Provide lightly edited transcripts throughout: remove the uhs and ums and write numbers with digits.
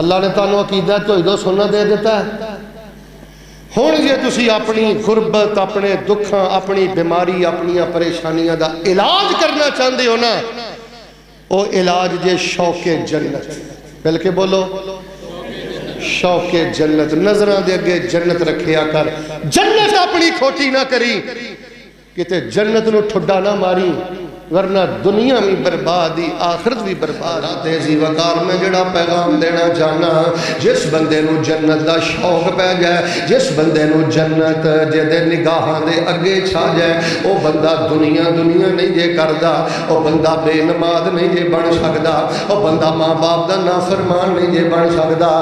اللہ نے تانوں عقیدہ توحید و سنت دے دیتا ہے۔ ہن جے تسی اپنی غربت، اپنے دکھاں، اپنی بیماری، اپنی پریشانیاں دا علاج کرنا چاہندے ہو نا، او علاج جے شوق جنت، بلکہ بولو شوق جنت۔ نظرہ دے اگے جنت رکھیا کر، جنت اپنی کھوٹی نہ کری، کتے جنت نو ٹھڈا نہ ماری، ورنہ دنیا بھی بربادی آخرت بھی برباد۔ تیزی وقار میں جڑا پیغام دینا چاہنا، جس بندے نو جنت دا شوق پہ جائے، جس بندے نو جنت جدے نگاہاں دے اگے چھا جائے، او بندہ دنیا نہیں جے کردا، او بندہ بے نماز نہیں جے بن سکدا، او بندہ ماں باپ دا نافرمان نہیں جے بن سکدا،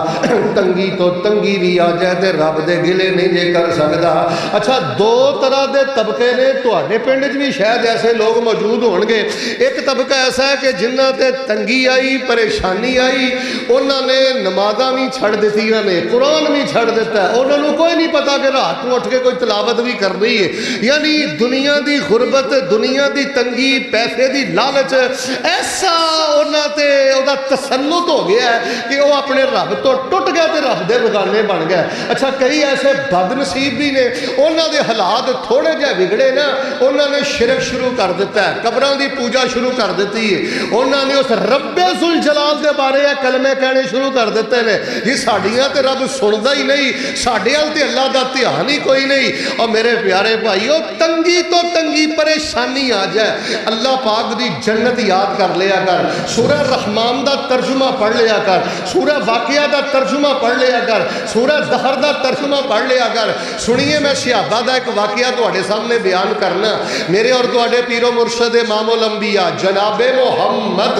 تنگی تو تنگی بھی آ جائے تے رب دے گلے نہیں جے کر سکدا۔ اچھا دو طرح دے طبقے نے تواڈے پنڈ وچ بھی شاید ایسے لوگ موجود ہون گے۔ ایک طبقہ ایسا ہے کہ جنہاں تے تنگی آئی، پریشانی آئی، انہاں نے نمازاں بھی چھڑ دیتی نے، قرآن بھی چھڑ دیتا ہے، انہوں نے کوئی نہیں پتا کہ رات کو اٹھ کے کوئی تلاوت بھی کر رہی ہے۔ یعنی دنیا دی غربت، دنیا دی تنگی، پیسے دی لالچ ایسا انہاں تے اودا تسلط ہو گیا ہے کہ وہ اپنے رب تو ٹوٹ گیا تے رب دے بغانے بن گیا۔ اچھا کئی ایسے بد نصیب بھی نے، انہاں دے حالات تھوڑے جہے بگڑے نا، انہاں نے شرک شروع کر دیتا ہے، قبراں دی پوجا شروع کر دیتی ہے، انہوں نے اس رب ذوالجلال دے بارے کلمے کہنے شروع کر دیتے ہیں، یہ ساڑیاں تے رب سندا ہی نہیں، ساڑیاں تے اللہ دا دھیان ہی کوئی نہیں۔ اور میرے پیارے بھائیو، تنگی تو تنگی پریشانی آ جائے، اللہ پاک دی جنت یاد کر لیا کر، سورہ رحمان دا ترجمہ پڑھ لیا کر، سورہ واقعہ دا ترجمہ پڑھ لیا کر، سورہ دہر دا ترجمہ پڑھ لیا کر۔ سنیے میں صحابہ دا ایک واقعہ تواڈے سامنے بیان کرنا، میرے اور تواڈے پیر و مرشد امام الانبیاء جناب محمد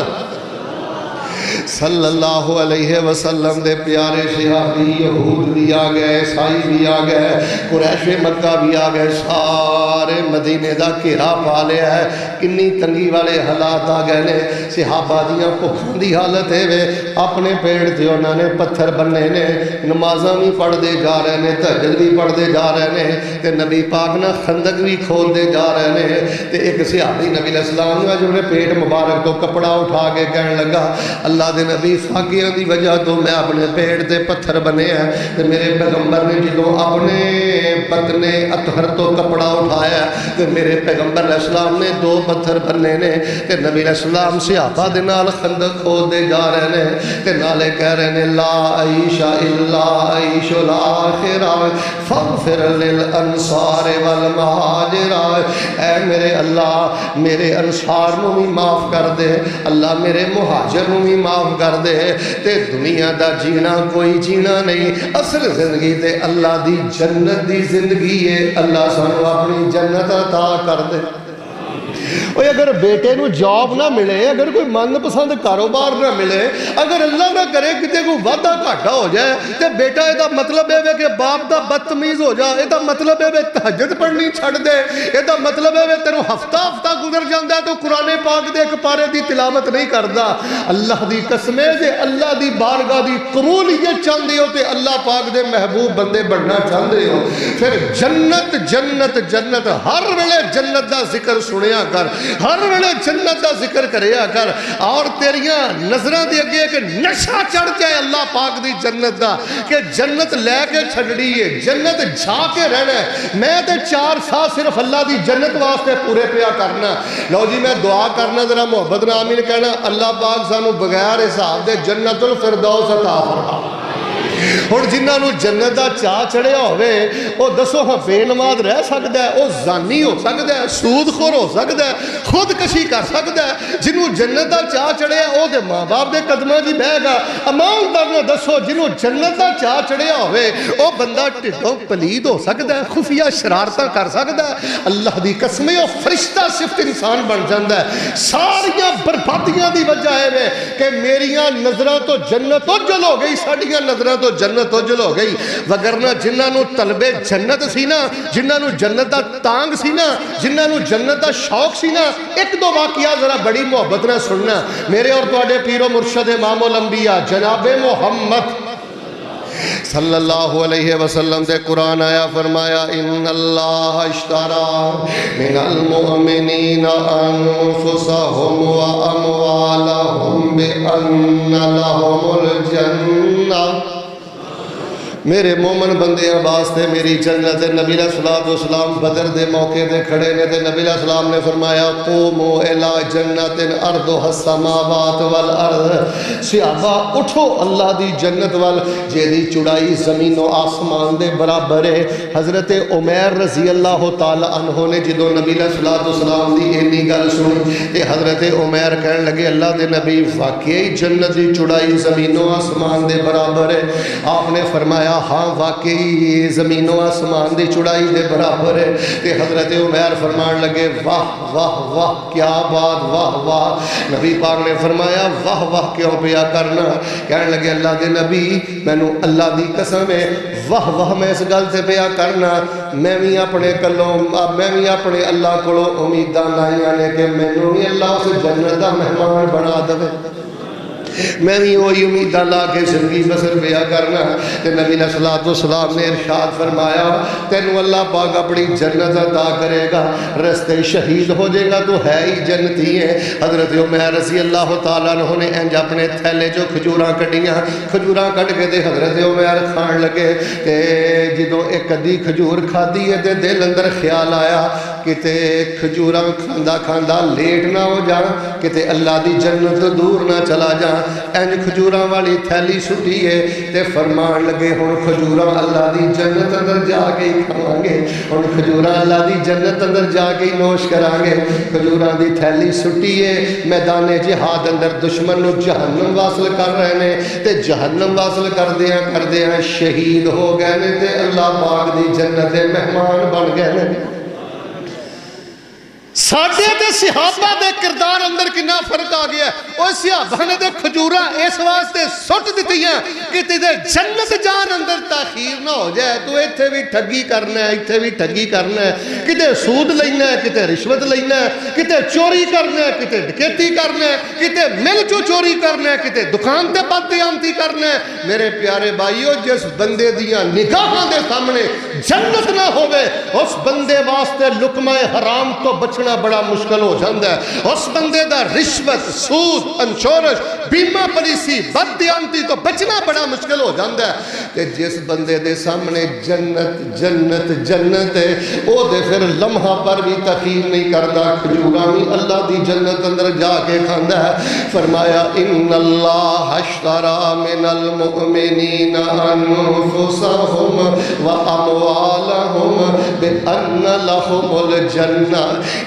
صلی اللہ علیہ وسلم دے پیارے صحابی، یہود بھی آ گئے، عیسائی بھی آ گئے، قریش مکہ بھی آ گئے، سارے مدینے دا گھیرا پا لیا ہے۔ کنی تنگی والے حالات آ گئے نے، صحابہ دیاں بھکھاں دی حالت ہے وے، اپنے پیڑ تے انہوں نے پتھر بننے نے، نمازاں بھی پڑھ دے جا رہے نے، تہجد بھی پڑھ دے جا رہے نے، تے نبی پاک نہ خندق بھی کھول دے جا رہے نے۔ تے ایک صحابی نبی علیہ السلام نے جو نے پیٹ مبارک تو کپڑا اٹھا کے کہنے لگا، اللہ دے نبی فاقیاں دی وجہ تو میں اپنے پیڑ تے پتھر بنے ہیں، تے میرے پیغمبر نے جدوں اپنے بطن اطہر تو کپڑا اٹھایا تے میرے پیغمبر علیہ السلام نے دو پتھر بنے نے، تے نبی علیہ السلام صحابہ دے نال خندق کھود دے جا رہے نے، تے نالے کہہ رہے نے لا عیش الا عیش الاخرہ فاغفر للانصار والمہاجر۔ اے میرے اللہ، میرے انصار نو بھی معاف کر دے، اللہ میرے مہاجر نو بھی معاف کر دے، تے دنیا دا جینا کوئی جینا نہیں، اصل زندگی تے اللہ دی جنت دی زندگی ہے۔ اللہ سانو اپنی جنت عطا کر دے۔ اور اگر بیٹے نو جاب نہ ملے، اگر کوئی من پسند کاروبار نہ ملے، اگر اللہ نہ کرے کتے کو وعدہ گھاٹا ہو جائے، تے بیٹا یہ مطلب ہے کہ باپ دا بدتمیز ہو جا، یہ مطلب ہے تہجد پڑھنی چھڑ دے، یہ مطلب ہے تیرو ہفتہ گزر جاندہ ہے تو قرآن پاک دے ایک پارے دی تلاوت نہیں کردا۔ اللہ دی قسمیں دے اللہ دی بارگاہ دی قبولیت چاندے ہو تے اللہ پاک دے محبوب بندے بڑھنا چاندے ہو، پھر جنت جنت جنت ہر ویلے جنت دا ذکر سنیا کر، ہر ویلے جنت دا ذکر کریا کر، اور تیریاں نظرہ دی اگے ایک نشہ چڑھ جائے اللہ پاک دی جنت دا کہ جنت لے کے چھڑڑی ہے، جنت جھا کے رہنا ہے۔ میں تے 4 سال صرف اللہ دی جنت واسطے پورے پیا کرنا۔ لو جی میں دعا کرنا، ذرا محبت نہ آمین کہنا، اللہ پاک سانو بغیر حساب دے جنت الفردوس عطا فرما۔ اور جنہاں نو جنت دا چاہ چڑھیا ہوئے، وہ دسو ہاں بے نماز رہ سکتا ہے، وہ زانی ہو سکتا ہے، سود خور ہو سکتا ہے، خودکشی کر سکتا ہے۔ جنہوں جنت دا چاہ چڑھیا وہ دے ماں باپ دے قدمہ جی بہ گا۔ ایماندار نو دسو جنہوں جنت دا چاہ چڑھیا ہوئے، وہ بندہ ٹھڈوں پلید ہو سکتا ہے، خفیہ شرارتاں کر سکتا ہے۔ اللہ دی قسمیں وہ فرشتہ صفت انسان بن جاندہ ہے۔ ساریاں بربادیاں دی وجہ ہے کہ میریاں نظرہ تو جنت اجل ہو گئی، ساڑیاں نظرہ تو جنت اجل ہو گئی، وگرنہ جنہاں نو طلب جنت سی نا، جنہاں نو جنت دا تانگ سی نا، جنہاں نو جنت دا شوق سی نا، ایک دو واقعہ ذرا بڑی محبت نہ سننا۔ میرے اور تواڈے پیر و مرشد امام الانبیاء جناب محمد صلی اللہ علیہ وسلم سے قرآن آیا فرمایا ان اللہ اشترا من المؤمنین انفسهم و اموالهم بان لهم الجنہ میرے مومن بندیاں واسطے میری جنت نبی علیہ السلام بدر دے موقع دے کھڑے نے تے نبی علیہ السلام نے فرمایا قوموا الی جنت ارضها السماوات والارض صحابہ اٹھو اللہ دی جنت وال جیدی چڑائی زمین و آسمان دے برابر ہے حضرت عمیر رضی اللہ تعالی عنہ نے جدو نبی علیہ السلام دی اینی گل سنی تے حضرت عمیر کہنے لگے اللہ دے نبی واقعی جنت دی چڑائی زمین و آسمان دے برابر ہے آپ نے فرمایا ہاں واقعی زمین و آسمان دی چڑائی دے برابر ہے تے حضرت عمیر فرمان لگے واہ واہ واہ کیا بات واہ واہ نبی پاک نے فرمایا واہ واہ کیوں پیا کرنا کہنے لگے اللہ دے نبی میں نو اللہ دی قسم ہے واہ واہ میں اس گل سے پیا کرنا میں بھی اپنے کلوں میں بھی اپنے اللہ کو امیداں لائیاں نے کہ میں نو بھی اللہ اس جنت دا مہمان بنا دے میں بھی وہی امید اللہ کے زندگی بسر پیا کرنا کہ نبی علیہ السلام نے ارشاد فرمایا تینو اللہ پاک اپنی جنت عطا کرے گا رستے شہید ہو جائے گا تو ہے ہی جنتی ہے حضرت عمر رضی اللہ تعالیٰ عنہ نے انج اپنے تھیلے جو کھجوراں کٹیاں کھجوراں کٹ کے دے حضرت عمر کھان لگے تے جدوں ایک ادھی کھجور کھادی ہے تے دل اندر خیال آیا کتے کھجوراں کھاندا کھاندا لیٹ نہ ہو جا کتے اللہ دی جنت دور نہ چلا جا اینج کھجوراں والی تھیلی سٹی ہے تے فرمان لگے ہن کھجوراں اللہ دی جنت اندر جا کے کھاواں گے ہن کھجوراں اللہ دی جنت اندر جا کے نوش کران گے کھجوراں دی تھیلی سٹی ہے میدان جہاد اندر دشمن نو جہنم واصل کر رہے نے تے جہنم واصل کردیاں شہید ہو گئے نے تے اللہ پاک دی جنت دے مہمان بن گئے نے ساڈے تے صحابہ دے کردار اندر کنا فرق آ گیا ہے اور صحابہ نے دے کھجوراں اس واسطے سٹ دیتی ہیں کہ تیرے جنت جان اندر تاخیر نہ ہو جائے تو ایتھے بھی ٹھگی کرنا ہے ایتھے بھی ٹھگی کرنا ہے کتے سود لینا ہے کتے رشوت لینا ہے کتے چوری کرنا ہے کتے ڈکیتی کرنا ہے کتے مل چو چوری کرنا ہے کتے دکان تے بددیانتی کرنا ہے میرے پیارے بھائیو جس بندے دیاں نگاہاں دے سامنے جنت نہ ہوئے اس بندے واسطے لقمہ حرام تو بچنا بڑا مشکل ہو جاندہ ہے اس بندے دا رشوت سود انشورش بیمہ پلیسی بددیانتی تو بچنا بڑا مشکل ہو جاندہ ہے کہ جس بندے دے سامنے جنت جنت جنت ہے او دے پھر لمحہ پر بھی تخیر نہیں کردا کھجورانی اللہ دی جنت اندر جا کے کھاندہ ہے فرمایا ان اللہ اشترا من المؤمنین انفسهم و اموالهم بان لهم الجنہ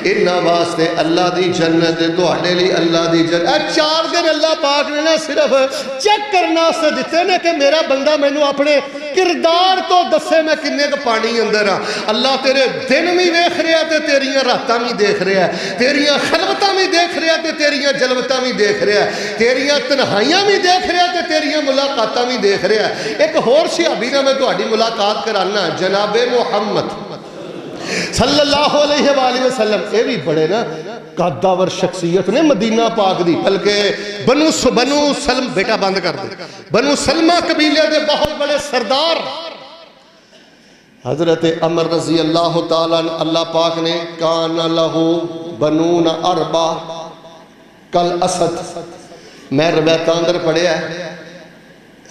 انہا واسطے اللہ دی جنت دوڑے لی اللہ دی جنت چار دن اللہ پاک نے نہ صرف چیک کرنا سے دیتے نے کہ میرا بندہ میں نو اپنے کردار تو دسے میں کنے کا پانی اندر ہاں اللہ تیرے دن میں دیکھ رہا تے تیریاں راتاں میں دیکھ رہا ہے تیریاں خلوتاں میں دیکھ رہا تے تیریاں جلوتاں میں دیکھ رہا ہے تیریاں تنہائیاں میں دیکھ رہا تے تیریاں ملاقاتاں میں دیکھ رہا ہے ایک اور صحابی نے میں تو اڈی ملاقات کرانا جناب محمد صلی اللہ علیہ وآلہ وسلم اے بھی بڑے نا قداور شخصیت نے مدینہ پاک دی بلکہ بنو سلم بیٹا بند کر دے بنو سلمہ قبیلے دے بہت بڑے سردار حضرت عمر رضی اللہ تعالیٰ اللہ پاک نے کان لہو بنون اربا کل اسد میں روایت اندر پڑھیا ہے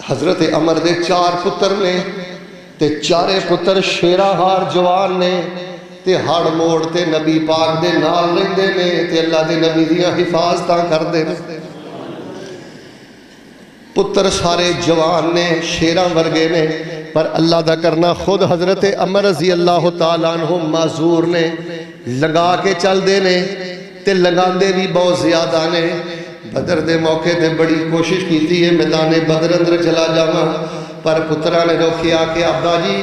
حضرت عمر دے 4 پتر نے تے 4 پتر شیرہ ہار جوان نے تے ہڑ موڑ تے نبی پاک دے نال رہندے نے تے اللہ دے نبی دیاں حفاظتاں کردے نے پتر سارے جوان نے شیراں ورگے نے پر اللہ دا کرنا خود حضرت عمر رضی اللہ تعالیٰ عنہ معذور نے لگا کے چل دے نے تے لگان دے بھی بہت زیادہ نے بدر دے موقع تے بڑی کوشش کیتی ہے میدان بدر اندر چلا جاواں پر پترہ نے روکیا کہ ابا جی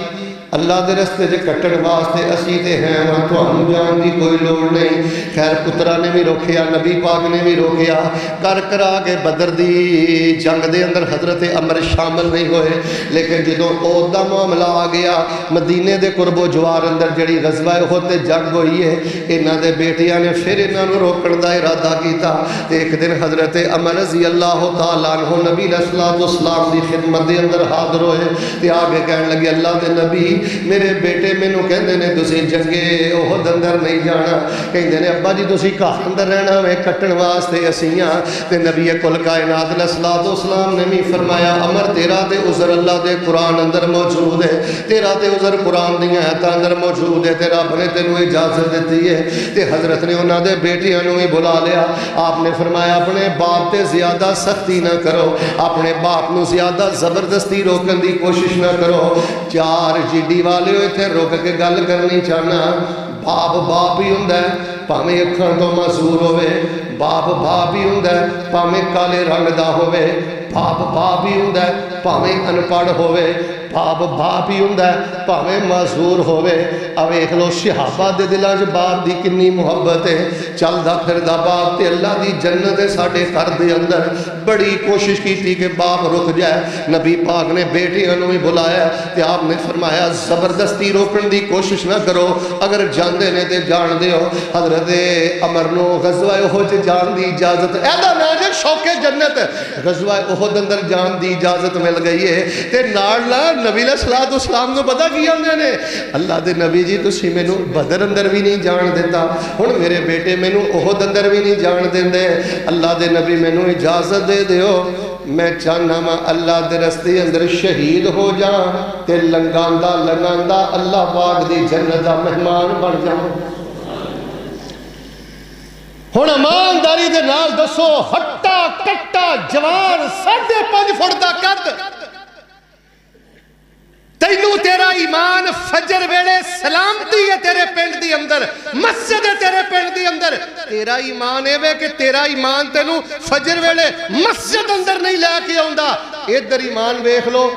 اللہ دے رستے جے کٹن واسطے اسی تے ہیں وہاں تو ہم جان دی کوئی لوڑ نہیں. خیر پترہ نے بھی روکیا, نبی پاک نے بھی روکیا, کرا کے بدر دی جنگ دے اندر حضرت عمر شامل نہیں ہوئے. لیکن جدوں عہد دا معاملہ آ گیا, مدینے دے قرب و جوار اندر جڑی غزوہ احد تے جنگ ہوئی ہے, انہاں دے بیٹیاں نے پھر انہاں نوں روکن دا ارادہ کیتا. تے ایک دن حضرت عمر رضی اللہ تعالیٰ عنہ نبی علیہ السلام دی خدمت دے اندر حاضر ہوئے تے آگے کہن لگے, اللہ دے نبی میرے بیٹے مینوں کہندے نے تسی جنگے احد اندر نہیں جانا, کہندے نے ابا جی تسی گھر اندر رہنا میں کٹن واسطے اسیاں. تے نبی کل کائنات علیہ السلام نے بھی فرمایا, عمر تیرا تے عذر اللہ دے قرآن اندر موجود ہے, تیرا تے عذر قرآن دی آیتاں اندر موجود ہے, تے رب نے تینوں اجازت دیتی ہے. تے حضرت نے انہاں دے بیٹیاں نوں ہی بلا لیا. آپ نے فرمایا اپنے باپ تے زیادہ سختی نہ کرو, اپنے باپ نو زیادہ زبردستی روکن دی کوشش نہ کرو. چار جیڈی والے ہوئے تھے روک کے گل کرنی چاہنا. باپ باپ ہی ہوندا ہے پاویں اکھاں تو معذور ہوئے, باپ باپ ہی ہوندا ہے پاویں کالے رنگ دا ہوئے, باپ باپ ہی ہوندا ہے پاویں ان پڑھ ہوئے, باپ باپ ہی ہوندا ہے پاویں معذور ہوئے. اب ویکھ لو صحابہ دے دلاں وچ باپ دی کنی محبت ہے. چلدا پھردا باپ تے اللہ دی جنت ہے ساڈے گھر دے اندر. بڑی کوشش کیتی کہ باپ رک جائے. نبی پاک نے بیٹیاں نوں بھی بلایا تے آپ نے فرمایا زبردستی روکن دی کوشش نہ کرو, اگر جاندے نے تے جان دیو. حضرت عمر نو غزوہ احد جان دی اجازت, ایدا نہ جے شوق جنت, غزوہ احد اندر جان دی اجازت مل گئی ہے. تے نال نبی علیہ السلام کو پتا کی آندے نے, اللہ دے نبی جی تسی مینوں بدر اندر بھی نہیں جان دیتا, ہن میرے بیٹے مینوں احد اندر بھی نہیں جان دیندے. اللہ دے نبی مینوں اجازت دے دیو, میں چاہنا وا اللہ دے رستے اندر شہید ہو جاں تے لنگاندا لنگاندا اللہ پاک دی جنت دا مہمان بن جاں. ہن ایمانداری دے نال دسو, ہٹا کٹا جوان 5.5 فٹ دا قد, تینوں تیرا ایمان فجر ویلے سلامتی ہے تیرے پنڈ دی اندر, مسجد ہے تیرے پنڈ دی اندر, تیرا ایمان ہے کہ تیرا ایمان تینوں فجر ویلے مسجد اندر نہیں لے کے آوندا. ادھر ایمان ویکھ لو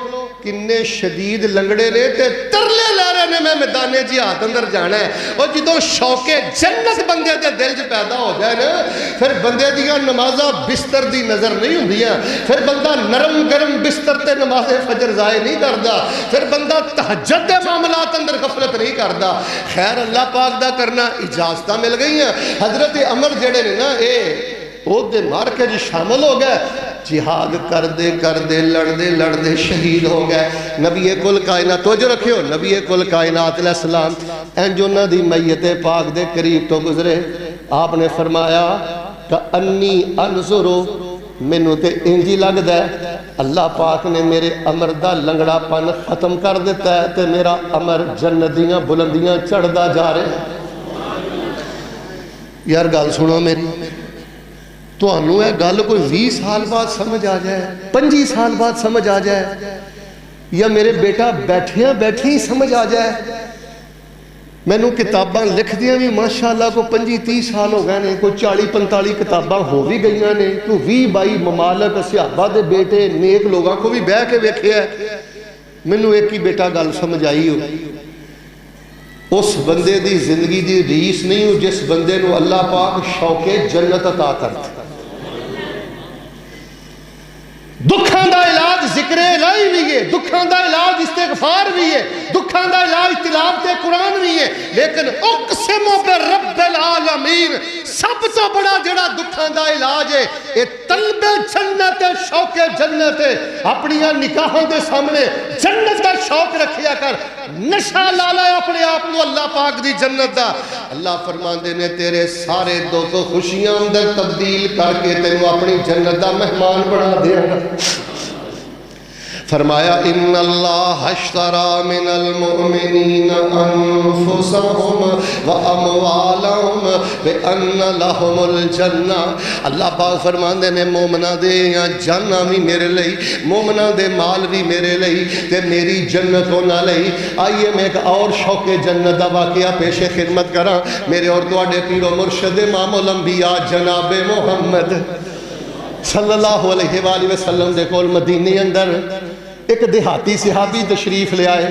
کنے شدید لنگڑے نے تے ترلے لے رہے نے میں میدان جہاد اندر جانا ہے. اور جدوں شوق جنت بندے دے دل چ پیدا ہو جائے نا, پھر بندے دیاں نمازاں بستر دی نظر نہیں ہوندیاں, پھر بندہ نرم گرم بستر تے نماز فجر ضائع نہیں کردا, پھر بندہ تہجد دے معاملات اندر غفلت نہیں کردا. خیر اللہ پاک دا کرنا اجازتاں مل گئی ہیں. حضرت عمر جڑے نے نا اے او دے مار کے جی شامل ہو گئے, جہاد کردے لڑدے شہید ہو گئے. نبی کل کائنات توجہ رکھیو, نبی کل کائنات علیہ السلام انج انہاں دی میت پاک دے قریب تو گزرے. آپ نے فرمایا کہ انی انظرو, مینوں تے انجی لگدا ہے اللہ پاک نے میرے عمر دا لنگڑا پن ختم کر دیتا ہے تے میرا عمر جنت دیاں بلندیاں چڑھدا جا رہا ہے. یار گل سنو میری, تو انہوں ہے گل کوئی 20 سال بعد سمجھ آ جائے, 25 سال بعد سمجھ آ جائے, یا میرے بیٹا بیٹھے ہی سمجھ آ جائے. میں نے کتاباں لکھ دیا بھی ماشاءاللہ کو 25-30 سال ہو گئے نے, کوئی 40-45 کتاباں ہو بھی گئیاں نے, تو 20-22 ممالک صحابہ دے بیٹے نیک لوگاں کو بھی بہ کے ویکھے ہے. میں نے ایک ہی بیٹا گل سمجھ آئی ہو, اس بندے دی زندگی دی ریس نہیں ہو جس بندے نو اللہ پاک شوق جنت عطا کرتا. دکھاں دا علاج ذکر الہی بھی ہے, دکھاں دا علاج استغفار بھی ہے, دکھاں دا علاج تلاوت قرآن بھی ہے, لیکن اقسم برب العالمین سب تو بڑا جڑا دکھاں دا علاج ہے اے طلب جنت, شوق جنت. اپنیاں نکاحوں دے سامنے جنت دا شوق رکھیا کر, نشہ لالا اپنے آپ نو اللہ پاک دی جنت دا. اللہ فرماندے نے تیرے سارے دو خوشیاں اندر تبدیل کر کے تینوں اپنی جنت دا مہمان بنا دیا گا. فرمایا ان اللہ اشترى من المؤمنین انفسهم واموالهم بان لهم الجنہ. اللہ پاک فرماندے نے مومناں دے جاناں بھی میرے لئی, مومناں دے مال بھی میرے لئی, تے میری جنت ہونا لئی. آئیے میں ایک اور شوق جنت دا واقعہ پیش خدمت کراں. میرے اور تواڈے پیر و مرشد امام الانبیاء جناب محمد صلی اللہ علیہ وآلہ وسلم دے کول مدینے اندر ایک دیہاتی صحابی تشریف لے آئے.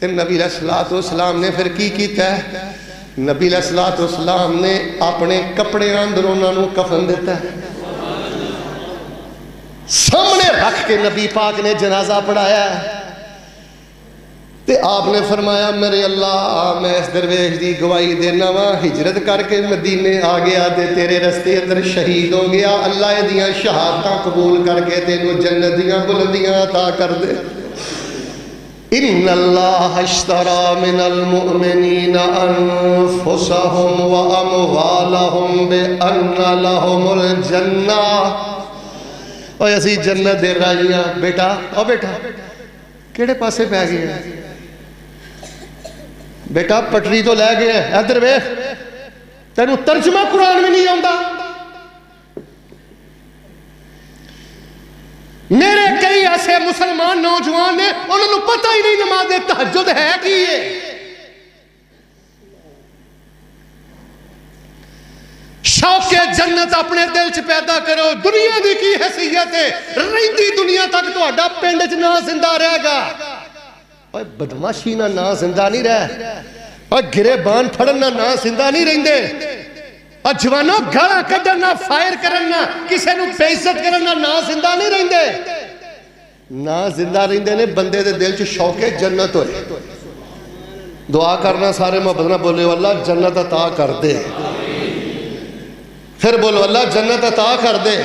تے نبی علیہ السلام نے پھر کی کیتا ہے؟ نبی علیہ السلام نے اپنے کپڑے اندر انہوں نے کفن دیتا ہے، سامنے رکھ کے نبی پاک نے جنازہ پڑھایا ہے، تے آپ نے فرمایا میرے اللہ میں اس درویش دی گواہی دینا وا، ہجرت کر کے مدینے آ گیا تے تیرے رستے اندر شہید ہو گیا، اللہ دیاں شہادتاں قبول کر کے تینوں جنت دیاں بلندیاں عطا کر دے۔ ان اللہ اشترى من المؤمنین انفسهم واموالهم بان لهم الجنہ۔ اوہ اسی جنت دے رائیاں بیٹا، او بیٹا کیڑے پاسے پہ گئے ہیں بیٹا؟ پٹری تو لے گئے ہیں، ادھر ویکھ تینوں ترجمہ قرآن میں نہیں آندا۔ میرے کئی ایسے مسلمان نوجوان نے انہوں نے پتہ ہی نہیں نماز تہجد ہے کی ہے۔ شوق جنت اپنے دل چ پیدا کرو، دنیا دی کی حیثیت ہے، رہندی دنیا تک تہاڈا پنڈ چ نہ زندہ رہے گا۔ اوے بدماشی نہ زندہ نہیں رہ، اور گریبان پھڑن نہ زندہ نہیں رہندے، اور جوانوں گالاں کڈن نہ فائر کرن نہ کسے نو بے عزت کرن نہ زندہ نہیں رہندے۔ نہ زندہ رہندے نے بندے دے دل چ شوق جنت ہوئے۔ دعا کرنا سارے محبت نہ بولے اللہ جنت عطا کر دے، پھر بولو اللہ جنت عطا کر دے۔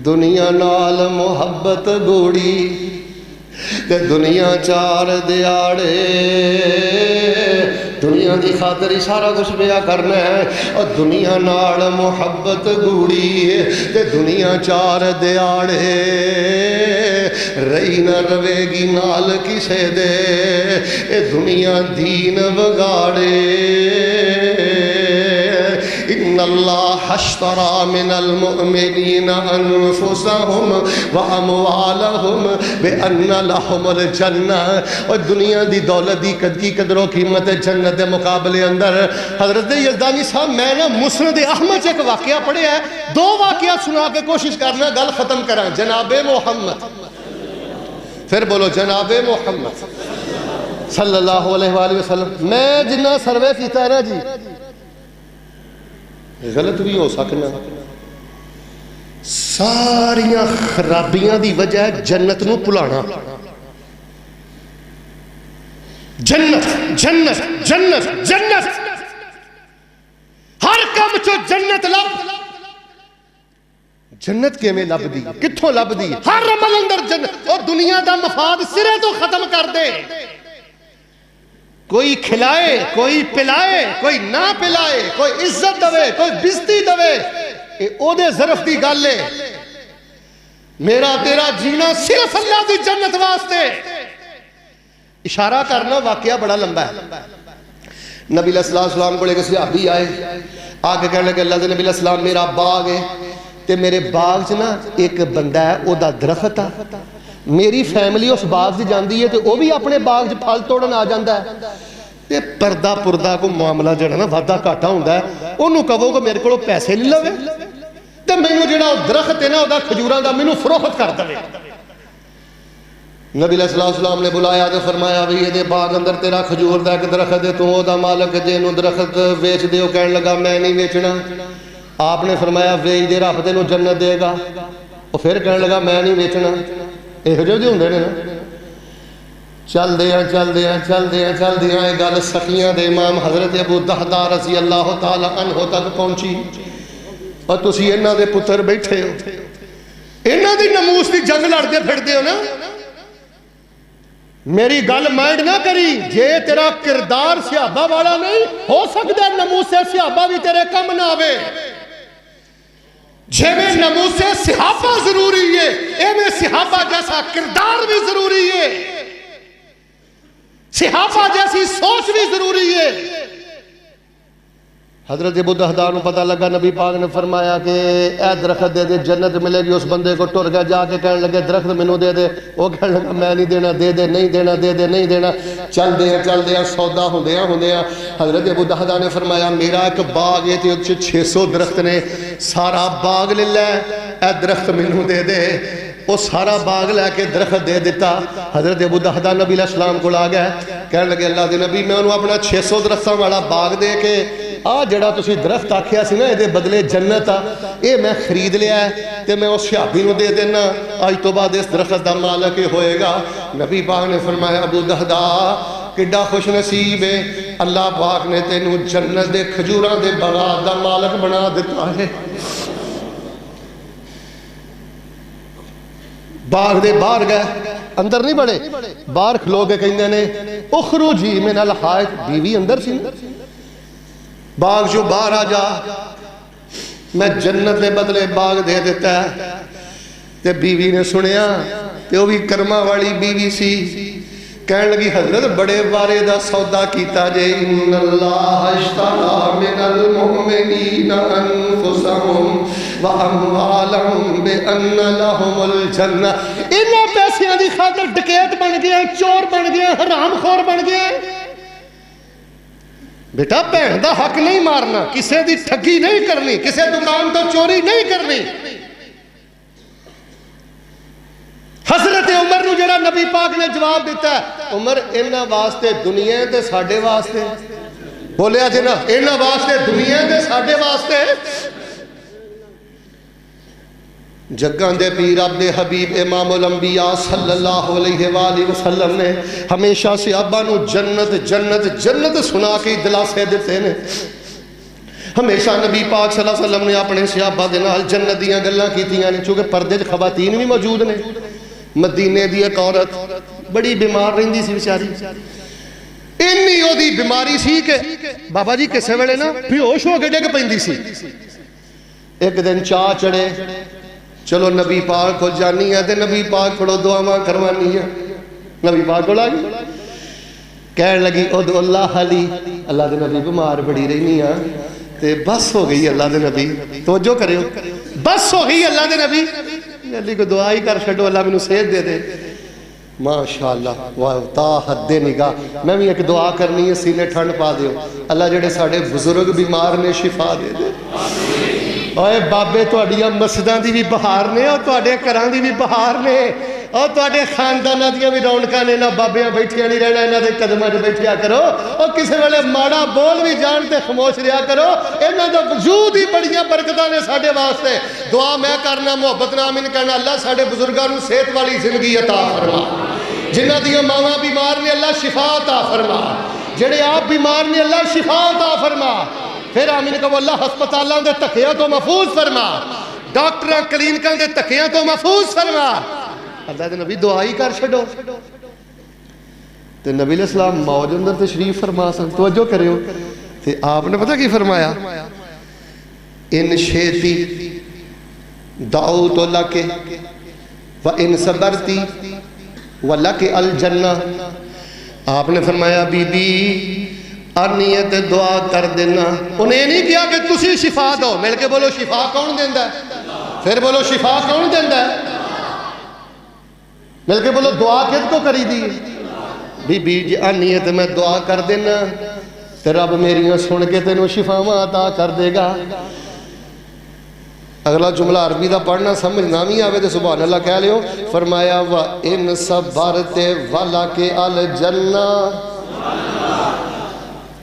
دنیا نال محبت گوڑی تے دنیا چار دیاڑے، دنیا دی خاطر ہی سارا کچھ بیا کرنا ہے، اور دنیا نال محبت گوڑی تے دنیا چار دیاڑے، رہی نہ روے گی نال کسے دے، اے دنیا دین بگاڑے۔ ان اللہ اشترى من المؤمنین انفسهم واموالهم بان لهم الجنہ۔ اور دنیا دی دولت دی قدر و قیمت جنت دے مقابلے اندر حضرت یزدانی صاحب میں نے مسند احمد سے ایک واقعہ پڑھے ہے، دو واقعہ سنا کے کوشش کرنا گل ختم کریں۔ جناب محمد، پھر بولو جناب محمد صلی اللہ علیہ وآلہ وسلم۔ میں جنہ سروے کیتا ہے نا جی، غلط بھی ہو سکنا، ساریاں خرابیاں دی وجہ ہے جنت نو پلانا۔ جنت جنت جنت جنت، ہر کم چو جنت لب، جنت کے میں لب دی کتھوں لب دی؟ ہر عمل اندر جنت، اور دنیا دا مفاد سرے تو ختم کر دے۔ کوئی کھلائے، کوئی پلائے، کوئی نہ پلائے، کوئی عزت دوے، کوئی بزتی دوے، اے او دے ظرف دی گالے۔ میرا تیرا جینا صرف اللہ دی جنت واسطے۔ اشارہ کرنا واقعہ بڑا لمبا ہے۔ نبی علیہ السلام کو لے کے صحابی آئے، آگے کہنے لگے اللہ دے نبی علیہ السلام میرا باغ ہے، تے میرے باغ سے نا ایک بندہ ہے او دا درخت ہے، میری فیملی اس باغ سے جاندی ہے تو وہ بھی اپنے باغ سے پھل توڑن آ جاندہ ہے، تے پردہ پردہ کو معاملہ جڑا نا وعدہ گھاٹا ہوندا ہے، انہوں کہو کہ میرے کو پیسے لے لوے تے مینوں جڑا درخت ہے نا او دا کھجوراں دا مینوں فروخت کر دے۔ نبی علیہ السلام نے بلایا تے فرمایا بھی یہ دے باغ اندر تیرا کھجور دا ایک درخت ہے، تو او دا مالک جے نو درخت ویچ دیو، کہنے لگا میں نہیں ویچنا۔ آپ نے فرمایا ویچ دے رب تینوں جنت دے گا، اور پھر کہنے لگا میں نہیں ویچنا۔ یہ جو دی ہوندے نے نا، چل دیاں یہ گل سخیاں دے امام حضرت ابو دہدہ رضی اللہ تعالی عنہ تک پہنچی، اور تسی انہاں دے پتر بیٹھے ہو، انہاں دی نموس دی جنگ لڑتے پھڑتے ہو نا۔ میری گل مائنڈ نہ کری، جے تیرا کردار صحابہ والا نہیں ہو سکتا نموس صحابہ بھی تیرے کم نہ آوے۔ جے میں نموس صحابہ ضروری ہے، اے میں صحابہ جیسا کردار بھی ضروری ہے، صحابہ جیسی سوچ بھی ضروری ہے۔ حضرت ابو دہدہ کو پتہ لگا، نبی پاک نے فرمایا کہ اے درخت دے دے جنت ملے گی۔ اس بندے کو ٹر گیا، جا کے کہنے لگے درخت مینوں دے دے، وہ کہنے لگا میں نہیں دینا، دے دے نہیں دینا، دے دے نہیں دینا۔ چل دیا سودا ہوندیاں حضرت ابو دہدہ نے فرمایا میرا ایک باغ ہے تے 600 درخت نے، سارا باغ لے لے، اے درخت مینوں دے دے۔ وہ سارا باغ لے کے درخت دے دیتا. حضرت ابو دہدا نبی علیہ السلام کو آ گیا, کہنے لگے اللہ دے نبی میں انہوں اپنا 600 درختوں والا باغ دے کے جڑا تسی درخت آکھیا سی نا یہ بدلے جنت یہ میں خرید لیا ہے تے میں اس صحابی نو دے دینا, آج تو بعد اس درخت دا مالک ہوئے گا. نبی پاک نے فرمایا ابو دہدا کڈا خوش نصیب ہے, اللہ پاک نے تینوں جنت دے کھجوراں دے باغات دا مالک بنا دیتا ہے. باغ دے باہر گئے, اندر نہیں بڑے, باہر کھلو کے کہندے نے اخرجی من الحائط, بیوی اندر سی باغ جو باہر آ جا, میں جنت دے بدلے باغ دے دیتا ہے. تے بیوی نے سنیا تے وہ بھی کرما والی بیوی سی, کہنے لگی حضرت بڑے بارے دا سودا کیتا جے, ان اللہ اشتری من المؤمنین انفسهم واموالهم بان لهم الجنہ. انہاں پیسیاں دی خاطر ڈکیت بن گیا, چور بن گیا, حرام خور بن گیا. بیٹا بہن دا حق نہیں مارنا, کسے دی ٹھگی نہیں کرنی, کسے دکان تو چوری نہیں کرنی. حضرت عمر نو جڑا نبی پاک نے جواب دیتا ہے, عمر انہاں واسطے دنیا تے ساڈے واسطے, بولیا جی نا, انہاں واسطے دنیا تے ساڈے واسطے. جگان دے پیر عبد حبیب امام الانبیاء صلی اللہ علیہ وآلہ وسلم نے ہمیشہ صحابہ نو جنت جنت جنت سنا کے دلاسے دیتے نے. ہمیشہ نبی پاک صلی اللہ علیہ وسلم نے اپنے صحابہ دے نال جنت دیاں گلاں کیتیاں نے, چونکہ پردے چ خواتین بھی موجود نے. مدینے دی ایک عورت بڑی بیمار رہندی سی بیچاری, اینی او دی بیماری سی کہ بابا جی کسے ویلے نا بیہوش ہو کے ڈگ پیندی سی. ایک دن چاہ چڑھے, چلو نبی پاک کو جانی ہے تے نبی پاک کو دعا کروانی ہے. نبی پاک کو لگی کہنے لگی ادعو اللہ علی, اللہ دے نبی بیمار بڑی رہنی ہے تے بس ہو گئی اللہ دے نبی, توجہ کرے ہو, بس ہو گئی اللہ دے نبی, علی کو دعا ہی کر چھڈو اللہ مینوں صحت دے دے. ماشاءاللہ واہ تا حد نگاہ. میں بھی ایک دعا کرنی ہے, سینے ٹھنڈ پا دیو, اللہ جڑے ساڈے بزرگ بیمار نے شفا دے دے. اوے بابے تہاڈیاں مسجداں دی بھی بہار نے, اور تہاڈے گھراں دی بھی بہار نے, اور تہاڈے خانداناں دیاں بھی رونقاں نے. نہ بابیاں بیٹھیاں نہیں رہنا, انہاں دے قدماں 'چ بیٹھیا کرو, اور کسے ویلے ماڑا بول بھی جان تے خاموش رہیا کرو. انہاں دا وجود ہی بڑیاں برکتاں نے ساڈے واسطے. دعا میں کرنا, محبت نال آمین کہنا, اللہ ساڈے بزرگاں نوں صحت والی زندگی عطا فرما. جنہاں دیاں ماواں بیمار نے اللہ شفا عطا فرما, جڑے آپ بیمار نے اللہ شفا عطا فرما. پھر آمین کہو اللہ ہسپتالاں دے تکیاں تو محفوظ فرما, ڈاکٹراں کلینکاں دے تکیاں تو محفوظ فرما. اللہ دے نبی دعا ہی کر چھڈو. تے نبی علیہ السلام موج اندر تشریف فرما سن, توجہ کریو. تے آپ نے پتہ کی فرمایا, ان شیتی دعوت لک و ان صبرتی و لک الجنہ. آپ نے فرمایا بی بی نیت دعا کر دینا. انہیں نہیں کیا کہ تسی شفا دو, مل کے بولو شفا کون دیندا ہے, پھر بولو شفا کون دیندا ہے, مل کے بولو دعا کس کو کری دی. بی بی جی نیت میں دعا کر دینا تے رب میریاں سن کے تینوں شفاواں عطا کر دے گا. اگلا جملہ عربی دا پڑھنا سمجھ نہ بھی آوے تے سبحان اللہ کہہ لیو. فرمایا وَإِن صَبَرْتَ وَلَكَ الْجَنَّةُ,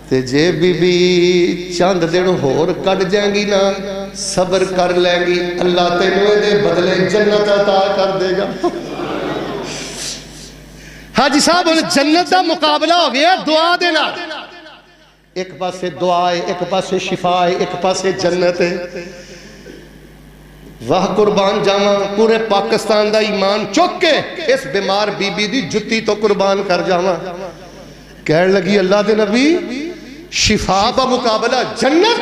تے جے بی بی چاند دن ہور کٹ جائیں گی نا, صبر کر لیں گی, اللہ تینوں دے بدلے جنت عطا کر دے گا. حاجی صاحب جنت دا مقابلہ ہو گیا دعا دینا. ایک پاسے دعا ہے, ایک پاسے شفا ہے, ایک پاسے جنت ہے. واہ قربان جاواں, پورے پاکستان دا ایمان چک کے اس بیمار بی بی دی جتی تو قربان کر جاواں. کہنے لگی اللہ دے نبی شفا با مقابلہ جنت,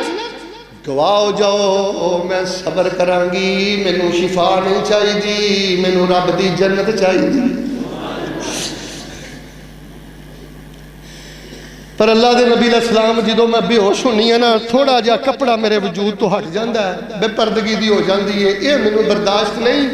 گواہ ہو جاؤ میں صبر کرانگی, مینوں شفا نہیں چاہی دی, مینوں رب دی جنت چاہی دی. پر اللہ دے نبی علیہ السلام جدو میں بے ہوش ہونی ہے نا, تھوڑا جا کپڑا میرے وجود تو ہٹ جاندہ ہے, بے پردگی دی ہو جاندی ہے, یہ مینوں برداشت نہیں.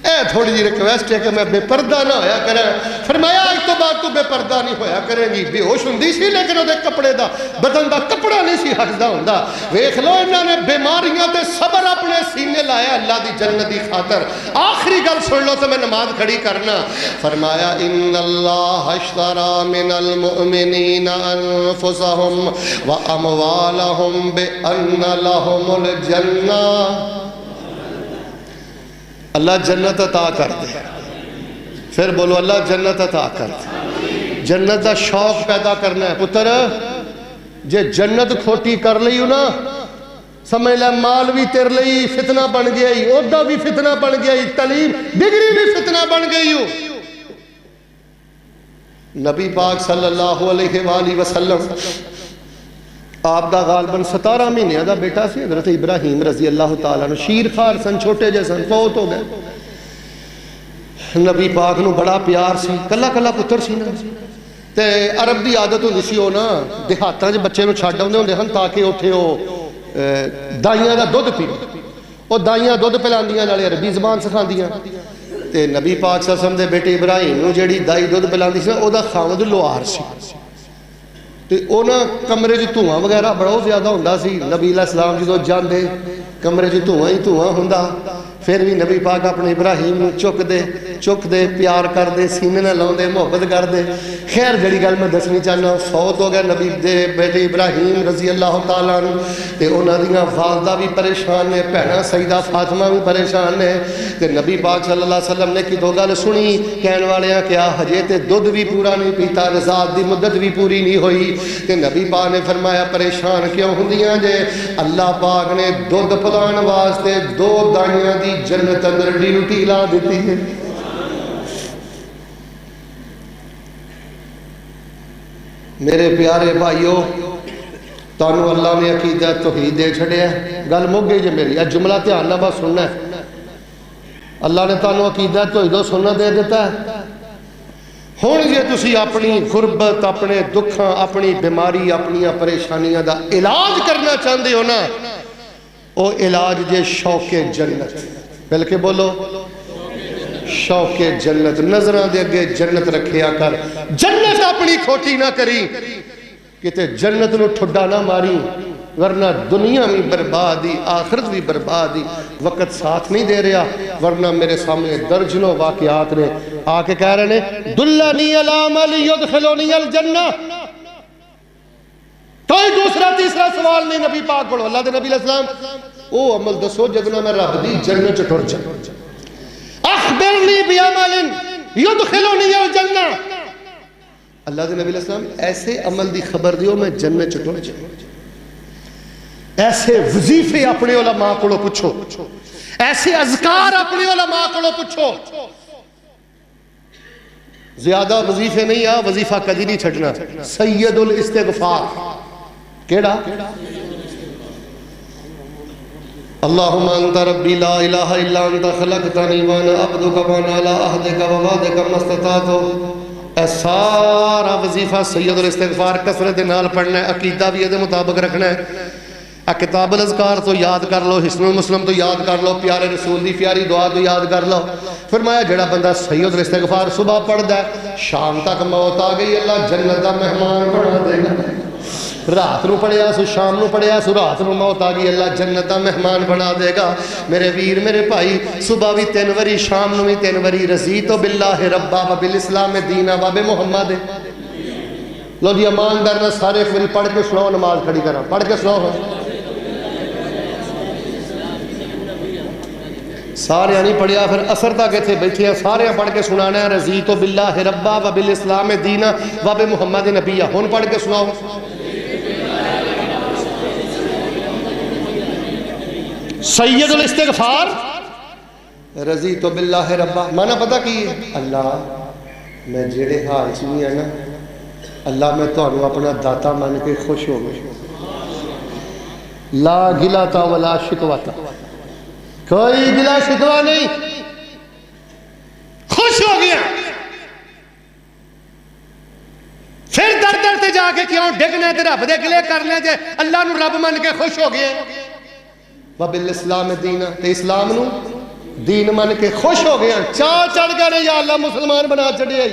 اے تھوڑی جی ریکویسٹ ہے کہ میں بے پردہ نہ ہویا کریں. فرمایا آج تو بعد تو بے پردہ نہیں ہویا کریں گی. بے ہوش ہوندی سی لیکن وہ کپڑے دا بدن دا کپڑا نہیں سی ہٹدا ہوندا. ویکھ لو انہاں نے بیماریاں تے صبر اپنے سینے لایا اللہ دی جنت دی خاطر. آخری گل سن لو تو میں نماز کھڑی کرنا. فرمایا ان اللہ اشترى من المؤمنین انفسهم واموالهم بان لهم الجنہ. اللہ جنت عطا کر دے. پھر بولو اللہ جنت عطا کر دے. جنت دا شوق پیدا کرنا ہے پتر. جے جنت کھوٹی کر لئی نا سمجھ لے مال بھی تیر لئی فتنہ بن گیا ہی, عہدہ بھی فتنہ بن گیا ہی, تعلیم ڈگری بھی فتنہ بن گئی ہو. نبی پاک صلی اللہ علیہ وآلہ وسلم آپ دا غالباً 17 مہینے دا بیٹا سی حضرت ابراہیم رضی اللہ تعالیٰ عنہ. شیر خار سن, چھوٹے جیسن, فوت ہو گئے. نبی پاک نو بڑا پیار سی, کلا کلا پتر سی نا. تے عرب دی عادت ہوندی سی او نا دیہاتاں وچ بچے نو چھڈ اوندے ہوندے ہن تاکہ اوتھے او دائیاں دا دودھ پیو. او دائیاں دودھ پلاندیاں نالے عربی زبان سکھاندیاں. تے نبی پاک صلی اللہ علیہ وسلم دے بیٹے ابراہیم نو جیڑی دائی دودھ پلاندی سی او دا خاوند لوہار سی. تے او نا کمرے چ دھواں وغیرہ بڑا زیادہ ہوندا سی. نبی علیہ السلام جدوں جاندے کمرے چ دھواں ہی دھواں ہوندا. پھر بھی نبی پاک اپنے ابراہیم نو چک دے پیار کر دے, سینے نہ لاؤں دے, محبت کر دے. خیر جڑی گل میں دسنی چاہنا, فوت ہو گیا نبی دے بیٹے ابراہیم رضی اللہ تعالیٰ عنہ. تے انہاں دیاں والدہ بھی پریشان نے, بہناں سیدہ فاطمہ بھی پریشان نے. تے نبی پاک صلی اللہ علیہ وسلم نے کی دو گل سنی, کہن والیاں کیا ہجے تے دودھ بھی پورا نہیں پیتا, رضاعت دی مدت بھی پوری نہیں ہوئی. تے نبی پاک نے فرمایا پریشان کیوں ہوندیاں جے؟ اللہ پاک نے دودھ پلان واسطے 2 دائیاں دی جنت اندر ڈیوٹی لا دیتی ہے. میرے پیارے بھائیو, تانوں اللہ نے عقیدہ توحید دے چھڑیا ہے. گل مک گئی جے میری, اج جملہ دھیان نال بس سننا ہے. اللہ نے تانوں عقیدہ توحید و سنت دے دیتا ہے. ہن جے تسی اپنی غربت, اپنے دکھاں, اپنی بیماری, اپنی پریشانیاں دا علاج کرنا چاہندے ہو نا, او علاج جے شوق جنت. بلکہ بولو شوق جنت. نظراں دے اگے جنت رکھیا کر, جنت اپنی کھوٹی نہ کری, کتے جنت نو ٹھڈا نہ ماری, ورنہ دنیا بھی بربادی آخرت بھی بربادی. وقت ساتھ نہیں دے رہا, ورنہ میرے سامنے درجنوں واقعات نے آ کے کہہ رہے ہیں دلنی علی عمل یدخلنی الجنہ. کوئی دوسرا تیسرا سوال نہیں نبی پاک کو. اللہ دے نبی علیہ السلام او عمل دسو جدنا میں رب دی جنت چ ٹر جاواں. اخبرنی بعمل یدخلنی الجنہ. اللہ دے نبی علیہ السلام ایسے عمل دی خبر دیو میں جنت چ ٹر جاواں. ایسے وظیفے اپنے علماء کو پوچھو, ایسے اذکار اپنے علماء کو پوچھو. زیادہ وظیفے نہیں, آ وظیفہ کدی نہیں چھڑنا. سید الاستغفار کیڑا؟ اللہم انت ربی لا الہ الا انت خلقتنی وانا عبدک وانا علی عہدک ووعدک ما استطعت. اے سارا وظیفہ سید الاستغفار کثرت نال پڑھنا ہے, عقیدہ بھی دے مطابق رکھنا ہے. کتاب الاذکار تو یاد کر لو, حسن المسلم تو یاد کر لو, پیارے رسول دی پیاری دعا تو یاد کر لو. فرمایا جڑا بندہ سید الاستغفار صبح پڑھدا ہے, شام تک موت آ گئی اللہ جنت دا مہمان بنا دے گا. رات نو پڑھیا سو, شام نو پڑھیا سو, رات نو موت آ گئی اللہ جنت دا مہمان بنا دے گا. میرے ویر میرے بھائی, صبح بھی 3 واری, شام نو بھی 3 واری رضیت باللہ ربا وبالاسلام دینا وبمحمد. لو جی ایماندار نہ سارے ایک واری پڑھ کے سناؤ, نماز کھڑی کرا پڑھ کے سناؤ. سارے نہیں پڑھیا, پھر اثر تک اتنے بیٹھے ہیں, سارے پڑھ کے سنانا ہے رضیت باللہ ربا وبالاسلام دینا وبمحمد نبیہ. ہن پڑھ کے سناؤ. سید الاستغفار رضیت باللہ ربا مانا پتہ کی ہے؟ اللہ میں جڑے حال چی ہے نا, اللہ میں تو اپنا داتا مان کے خوش ہو گئے. لا گلاتا ولا شکواتا, کوئی گلا شکوا نہیں, خوش ہو گیا. پھر در در تے جا کے کیوں ڈگنے تے رب دے گلے کرنے جے اللہ نو رب من کے خوش ہو گئے. وبالاسلام دینا, تے اسلام نو دین من کے خوش ہو گیا چاہ چڑھ گئے یا اللہ مسلمان بنا چڑھے